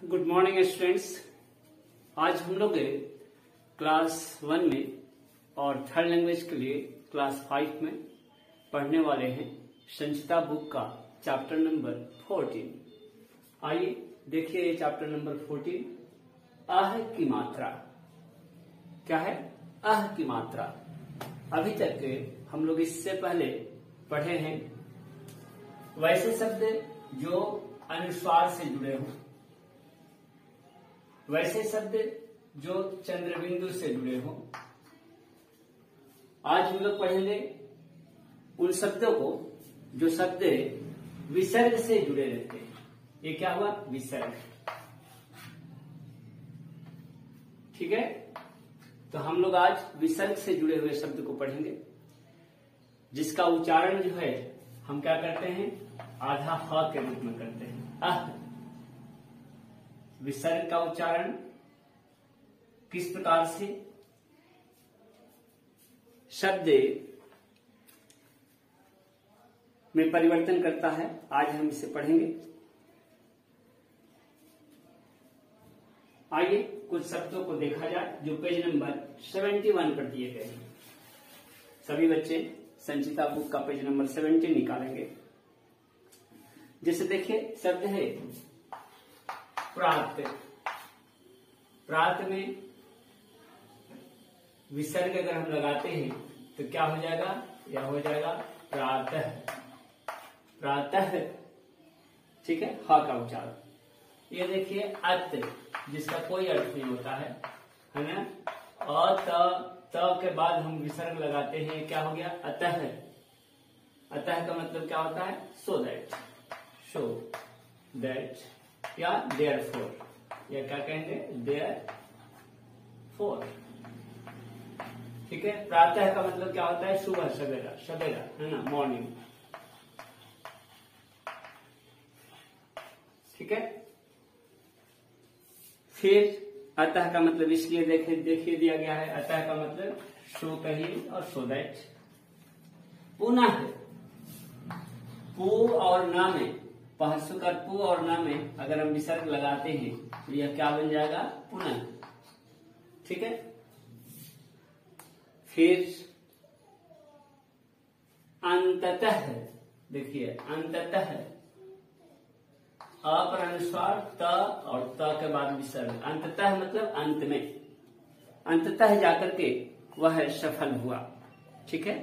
Good morning students. आज हम लोग क्लास 1 में और थर्ड लैंग्वेज के लिए क्लास 5 में पढ़ने वाले हैं संचिता बुक का चैप्टर नंबर 14। आइए देखिए ये चैप्टर नंबर 14, अह की मात्रा। क्या है? अह की मात्रा। अभी तक हम लोग इससे पहले पढ़े हैं वैसे शब्द जो अनुस्वार से जुड़े हों, वैसे शब्द जो चंद्रबिंदु से जुड़े हों। आज हम लोग पढ़ेंगे उन शब्दों को जो शब्द विसर्ग से जुड़े रहते हैं। ये क्या हुआ? विसर्ग। ठीक है, तो हम लोग आज विसर्ग से जुड़े हुए शब्द को पढ़ेंगे, जिसका उच्चारण जो है हम क्या करते हैं? आधा ह के रूप में करते हैं। अह। विसर्ग का उच्चारण किस प्रकार से शब्द में परिवर्तन करता है, आज हम इसे पढ़ेंगे। आइए कुछ शब्दों को देखा जाए जो पेज नंबर 71 पर दिए गए हैं। सभी बच्चे संचिता बुक का पेज नंबर 70 निकालेंगे। जैसे देखिए शब्द है प्रात। प्रात में विसर्ग अगर हम लगाते हैं तो क्या हो जाएगा? यह हो जाएगा प्रातः। प्रातः। ठीक है, ह का उच्चारण। ये देखिए अत, जिसका कोई अर्थ नहीं होता है ना? त के बाद हम विसर्ग लगाते हैं, क्या हो गया? अतः। अतः का मतलब क्या होता है? सो दैट, सो दैट या देयरफॉर, या क्या कहेंगे? देयरफॉर। ठीक है, प्रातः का मतलब क्या होता है? सुबह, सवेरा, सवेरा है ना, मॉर्निंग। ठीक है, फिर अतः का मतलब इसलिए देखिए दिया गया है। अतः का मतलब सो कहिए और सो दैट। पुनः, पू और ना में, पहसुकर पू और ना में अगर हम विसर्ग लगाते हैं तो यह क्या बन जाएगा? पुनः। ठीक है, फिर अंततः। देखिए अंततः, अ पर अनुस्वार त और त के बाद विसर्ग। अंततः मतलब अंत में, अंततः जाकर के वह सफल हुआ। ठीक है,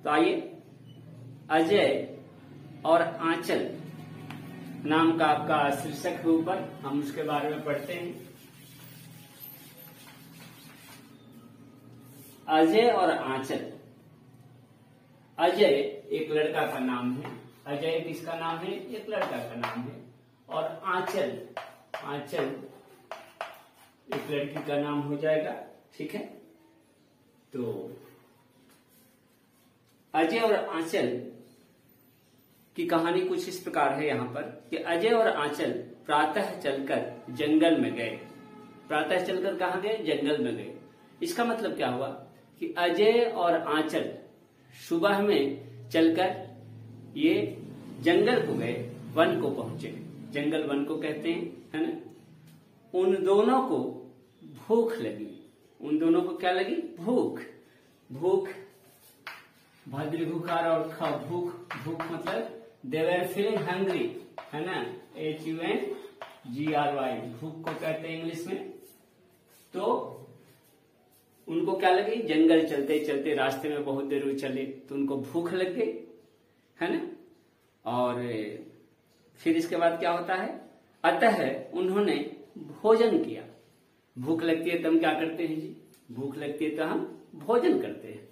तो आइए अजय और आंचल नाम का आपका शीर्षक के ऊपर हम उसके बारे में पढ़ते हैं। अजय और आंचल। अजय एक लड़का का नाम है। अजय किसका नाम है? एक लड़का का नाम है। और आंचल, आंचल एक लड़की का नाम हो जाएगा। ठीक है, तो अजय और आंचल की कहानी कुछ इस प्रकार है यहाँ पर कि अजय और आंचल प्रातः चलकर जंगल में गए। प्रातः चलकर कहाँ गए? जंगल में गए। इसका मतलब क्या हुआ कि अजय और आंचल सुबह में चलकर ये जंगल को गए, वन को पहुंचे। जंगल वन को कहते हैं, है ना? उन दोनों को भूख लगी। उन दोनों को क्या लगी? भूख। भूख, भद्र भूखार और ख, भूख। भूख मतलब they were feeling hungry, है ना? HUNGRY, भूख को कहते हैं इंग्लिश में। तो उनको क्या लगी? जंगल चलते चलते रास्ते में बहुत देर चले तो उनको भूख लग गई, है ना? और फिर इसके बाद क्या होता है? अतः उन्होंने भोजन किया। भूख लगती है तो हम क्या करते हैं जी? भूख लगती है तो हम भोजन करते हैं।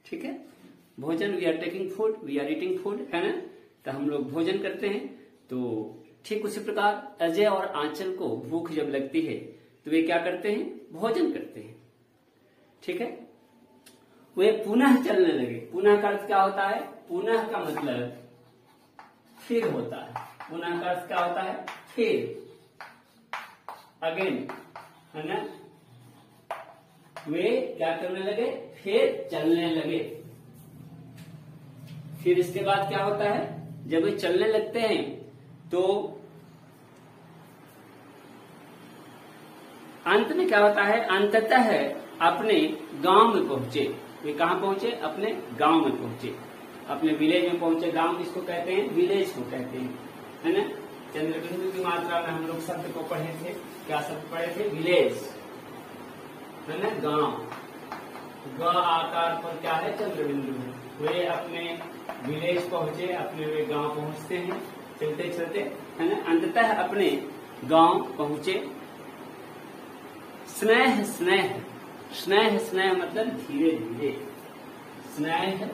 ठीक है, भोजन, we are taking food, we are eating food, है ना? तो हम लोग भोजन करते हैं। तो ठीक उसी प्रकार अजय और आंचल को भूख जब लगती है तो वे क्या करते हैं? भोजन करते हैं। ठीक है, वे पुनः चलने लगे। पुनः का अर्थ क्या होता है? पुनः का मतलब फिर होता है। पुनः का अर्थ क्या होता है? फिर, अगेन, है ना? वे क्या करने लगे? फिर चलने लगे। फिर इसके बाद क्या होता है? जब वे चलने लगते हैं तो अंत में क्या होता है, अंततः अपने गांव में पहुंचे। वे कहाँ पहुंचे, अपने गांव में पहुंचे, अपने विलेज में पहुंचे। गांव किसको कहते हैं, विलेज को कहते हैं, है ना। चंद्रबिंदु की मात्रा में हम लोग शब्द को पढ़े थे, क्या शब्द पढ़े थे, विलेज, है ना, गांव। ग आकार पर क्या है, चंद्रबिंदु है। वे अपने विलेज पहुंचे, अपने वे गांव पहुंचते हैं चलते चलते, है ना। अंततः अपने गांव पहुंचे। स्नेह स्नेह, स्नेह स्नेह मतलब धीरे धीरे। स्नेह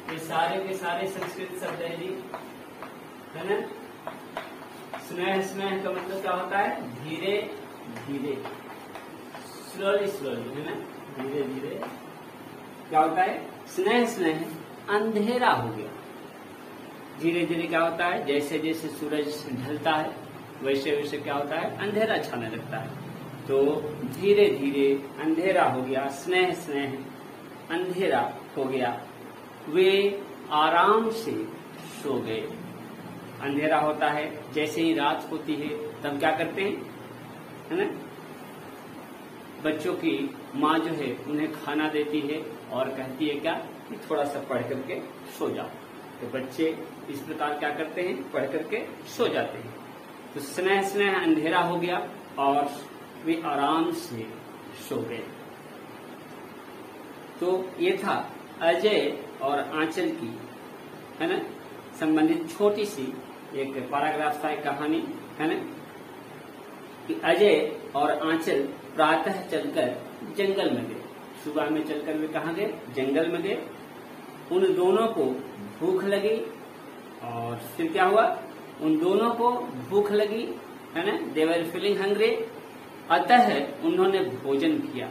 ये सारे के सारे संस्कृत शब्द है जी, है ना। स्नेह स्नेह का मतलब क्या होता है, धीरे धीरे, स्लोली स्लोली, है ना, धीरे धीरे। क्या होता है, स्नेह स्नेह अंधेरा हो गया। धीरे धीरे क्या होता है, जैसे जैसे सूरज ढलता है वैसे वैसे क्या होता है, अंधेरा छाने लगता है। तो धीरे धीरे अंधेरा हो गया, स्नेह स्नेह अंधेरा हो गया। वे आराम से सो गए। अंधेरा होता है, जैसे ही रात होती है तब क्या करते हैं, है ना, बच्चों की माँ जो है उन्हें खाना देती है और कहती है क्या, कि थोड़ा सा पढ़ करके सो जाओ। तो बच्चे इस प्रकार क्या करते हैं, पढ़ करके सो जाते हैं। तो स्नेह स्नेह अंधेरा हो गया और वे आराम से सो गए। तो ये था अजय और आंचल की, है ना, संबंधित छोटी सी एक पैराग्राफ था, एक कहानी, है ना, कि अजय और आंचल प्रातः चलकर जंगल में गए। सुबह में चलकर वे कहाँ गए, जंगल में गए। उन दोनों को भूख लगी और फिर क्या हुआ, उन दोनों को भूख लगी, है ना, दे वर फीलिंग हंग्री। अतः उन्होंने भोजन किया।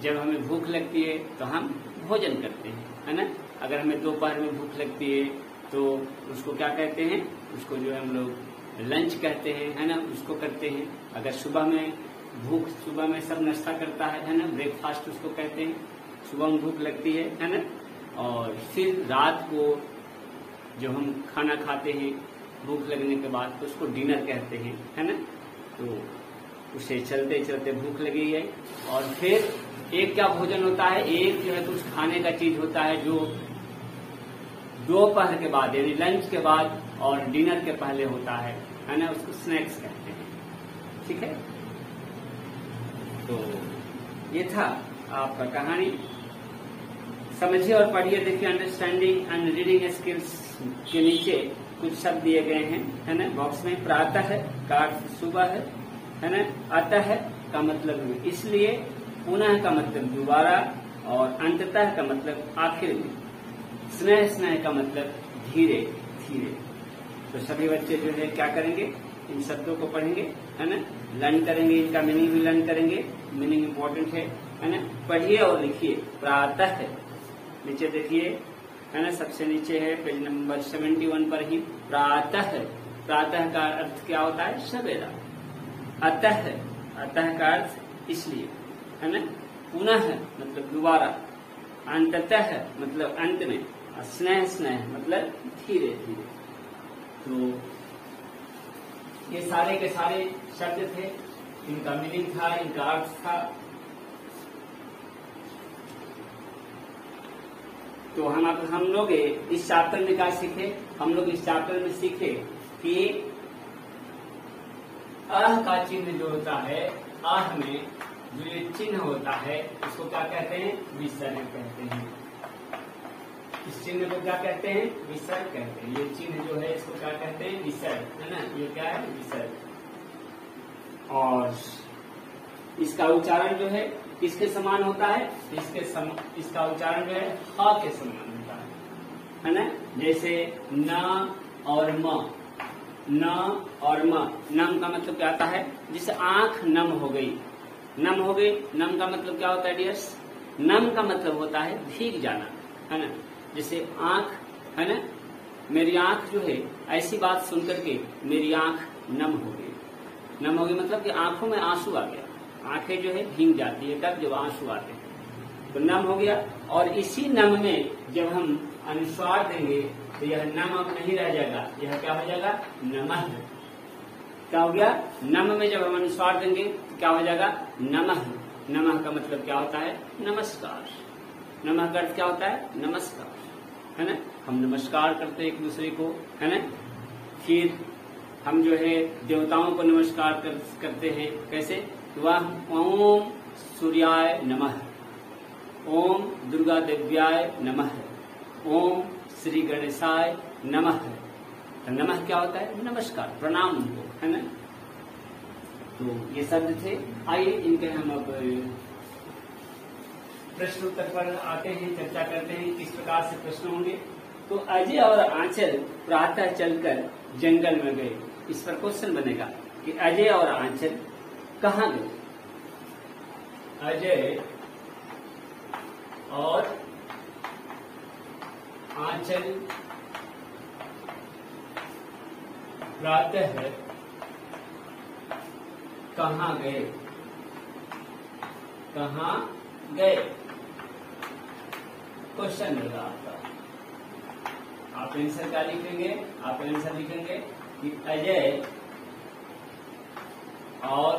जब हमें भूख लगती है तो हम भोजन करते हैं, है ना। अगर हमें दोपहर में भूख लगती है तो उसको क्या कहते हैं, उसको जो है हम लोग लंच कहते हैं, है ना, उसको करते हैं। अगर सुबह में भूख, सुबह में सब नाश्ता करता है ना, ब्रेकफास्ट उसको कहते हैं। सुबह में भूख लगती है ना, और फिर रात को जो हम खाना खाते हैं भूख लगने के बाद तो उसको डिनर कहते हैं, है ना। तो उसे चलते चलते भूख लगी है और फिर एक क्या भोजन होता है, एक जो है कुछ खाने का चीज होता है जो दोपहर के बाद यानी लंच के बाद और डिनर के पहले होता है ना, उसको स्नैक्स कहते हैं। ठीक है, तो ये था आपका कहानी। समझिए और पढ़िए। देखिए, अंडरस्टैंडिंग एंड रीडिंग स्किल्स के नीचे कुछ शब्द दिए गए हैं, है ना, बॉक्स में। प्रातः का अर्थ सुबह है ना, अतः का मतलब इसलिए, पुनः का मतलब दोबारा, और अंततः का मतलब आखिर में, स्नेह स्नेह का मतलब धीरे धीरे। तो सभी बच्चे जो है क्या करेंगे, इन शब्दों को पढ़ेंगे, है ना, लर्न करेंगे, इनका मीनिंग भी लर्न करेंगे। मीनिंग इम्पोर्टेंट है ना। पढ़िए और लिखिए। प्रातः, नीचे देखिए, है ना, सबसे नीचे है पेज नंबर 71 पर ही। प्रातः, प्रातः का अर्थ क्या होता है, सवेरा। अतः, अतः का अर्थ इसलिए, है ना। पुनः मतलब दोबारा। अंततः मतलब अंत में। स्नेह स्नेह मतलब धीरे धीरे। तो ये सारे के सारे शब्द थे, इनका मीनिंग था, इनका अर्थ था। तो हम लोग इस चैप्टर में क्या सीखे, हम लोग इस चैप्टर में सीखे कि अह का चिन्ह जो होता है, अह में जो ये चिन्ह होता है इसको क्या कहते हैं, विसर्ग कहते हैं। इस चिन्ह को क्या कहते हैं, विसर्ग कहते हैं। ये चिन्ह जो है इसको क्या कहते हैं, विसर्ग, है ना। ये क्या है, विसर्ग। और इसका उच्चारण जो है किसके समान होता है, इसका उच्चारण जो है ह के समान होता है ना। जैसे न और म, न और म। नम का मतलब क्या आता है, जिसे आंख नम हो गई, नम हो गई। नम का मतलब क्या होता है डियर्स, नम का मतलब होता है भीग जाना, है ना। जैसे आंख, है ना, मेरी आंख जो है, ऐसी बात सुनकर के मेरी आंख नम हो गई। नम हो गई मतलब कि आंखों में आंसू आ गया, आंखें जो है भीग जाती है, तब जब आंसू आते हैं तो नम हो गया। और इसी नम में जब हम अनुस्वार देंगे तो यह नम अब नहीं रह जाएगा, यह क्या हो जाएगा, नमः। क्या हो गया, नम में जब हम अनुस्वार देंगे तो क्या हो जाएगा, नमः। नमः का मतलब क्या होता है, नमस्कार। नमः का अर्थ क्या होता है, नमस्कार, है ना। हम नमस्कार करते हैं एक दूसरे को, है ना। फिर हम जो है देवताओं को नमस्कार करते हैं, कैसे, वह ओम सूर्याय नमः, ओम दुर्गा देव्याय नमः, ओम श्री गणेशाय नमः। तो नमः क्या होता है, नमस्कार, प्रणाम उनको, है ना। तो ये शब्द थे। आइए इनके हम अब प्रश्न उत्तर पर आते हैं, चर्चा करते हैं किस प्रकार से प्रश्न होंगे। तो अजय और आंचल प्रातः चलकर जंगल में गए। इस पर क्वेश्चन बनेगा कि अजय और आंचल कहाँ गए। अजय और आंचल प्रातः कहाँ गए, कहाँ गए, क्वेश्चन होगा आपका। आप आंसर क्या लिखेंगे, आप आंसर लिखेंगे कि अजय और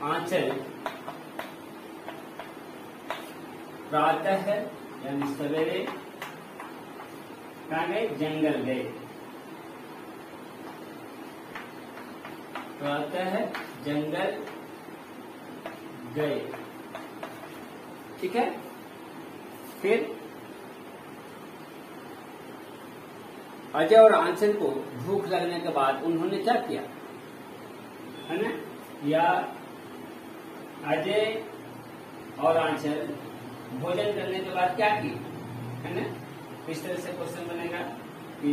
आंचल प्रातः यानी सवेरे कहाँ गए, जंगल गए। प्रातः जंगल गए, ठीक है। फिर अजय और आंचल को भूख लगने के बाद उन्होंने क्या किया, है ना, या अजय और आंचल भोजन करने के बाद क्या किए, है ना। इस तरह से क्वेश्चन बनेगा कि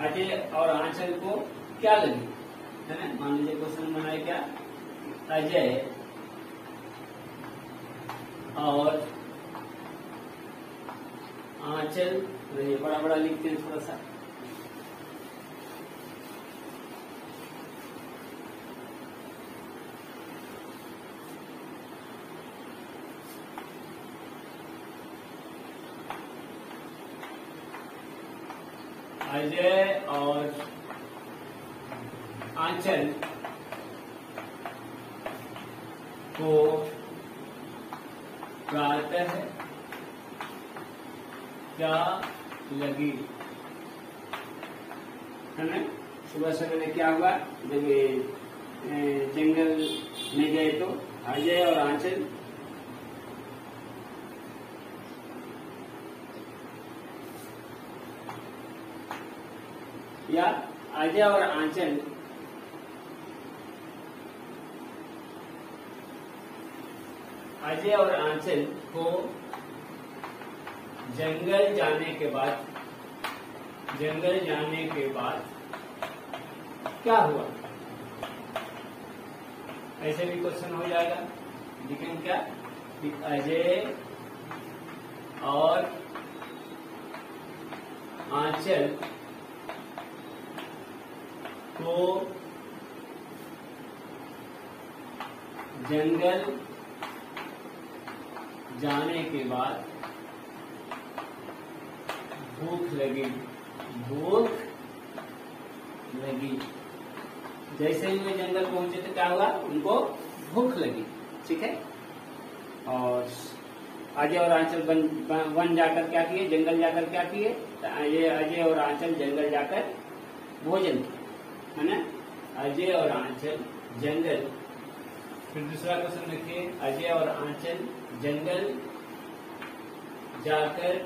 अजय और आंचल को क्या लगी, है ना। मान लीजिए क्वेश्चन बनाए क्या, अजय और आंचल, बड़ा बड़ा लिखते हैं थोड़ा सा, अजय और आंचल को प्रातः क्या लगी, है ना। सुबह सवेरे क्या हुआ, जब जंगल में गए तो अजय और आंचल या अजय और आंचल को जंगल जाने के बाद क्या हुआ, ऐसे भी क्वेश्चन हो जाएगा। लेकिन क्या, अजय और आंचल को जंगल जाने के बाद भूख लगी। जैसे ही वे जंगल पहुंचे तो क्या हुआ, उनको भूख लगी, ठीक है। और अजय और आंचल वन जाकर क्या किए, जंगल जाकर क्या किए, अजय और आंचल जंगल जाकर भोजन किया, है ना। अजय और आंचल जंगल। फिर दूसरा क्वेश्चन देखिए, अजय और आंचल जंगल जाकर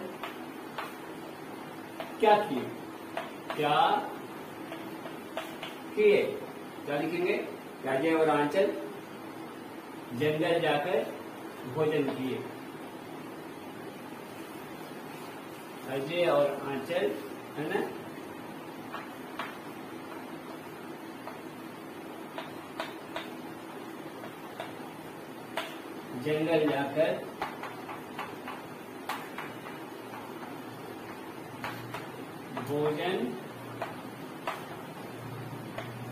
क्या किए, क्या लिखेंगे, अजय और आंचल जंगल जाकर भोजन किए। अजय और आंचल, है ना, जंगल जाकर भोजन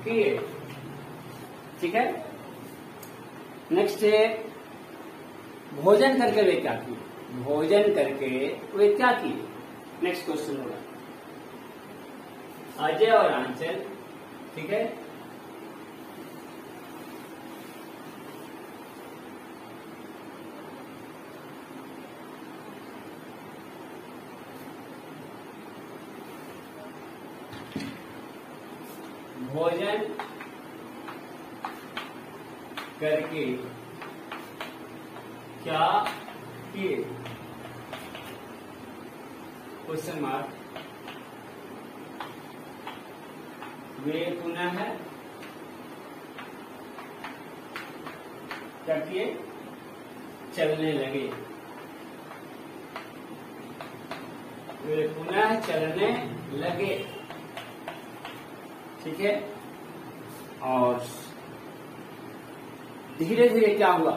किए, ठीक है। नेक्स्ट है, भोजन करके वे क्या किए, भोजन करके वे क्या किए। नेक्स्ट क्वेश्चन होगा, अजय और आंचल ठीक है। भोजन करके क्या किए, क्वेश्चन मार्क। वे पुनः क्या किए, चलने लगे। वे पुनः चलने लगे, ठीक है। और धीरे धीरे क्या हुआ,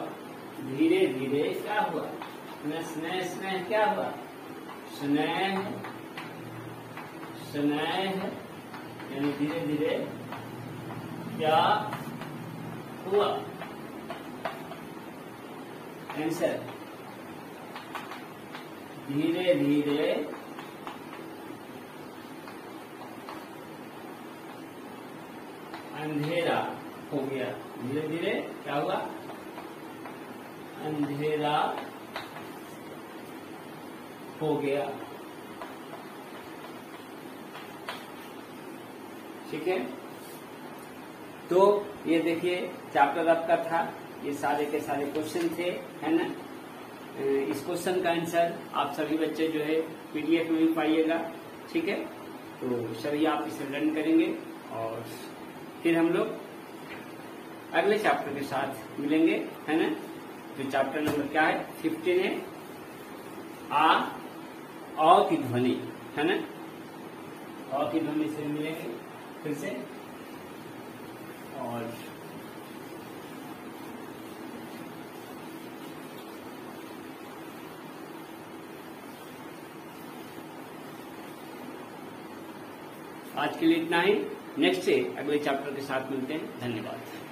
धीरे धीरे क्या हुआ, स्नेह स्नेह क्या हुआ, स्नेह स्नेह, यानी धीरे धीरे क्या हुआ, आंसर धीरे धीरे अंधेरा हो गया। धीरे धीरे क्या हुआ, अंधेरा हो गया, ठीक है। तो ये देखिए चैप्टर आपका था, ये सारे के सारे क्वेश्चन थे, है ना। इस क्वेश्चन का आंसर आप सभी बच्चे जो है पीडीएफ में भी पाइएगा, ठीक है। तो सभी आप इसे लर्न करेंगे और फिर हम लोग अगले चैप्टर के साथ मिलेंगे, है ना। तो चैप्टर नंबर क्या है, 15 है, अ की ध्वनि, है ना। अ की ध्वनि से मिलेंगे फिर से। और आज के लिए इतना ही, नेक्स्ट से अगले चैप्टर के साथ मिलते हैं। धन्यवाद।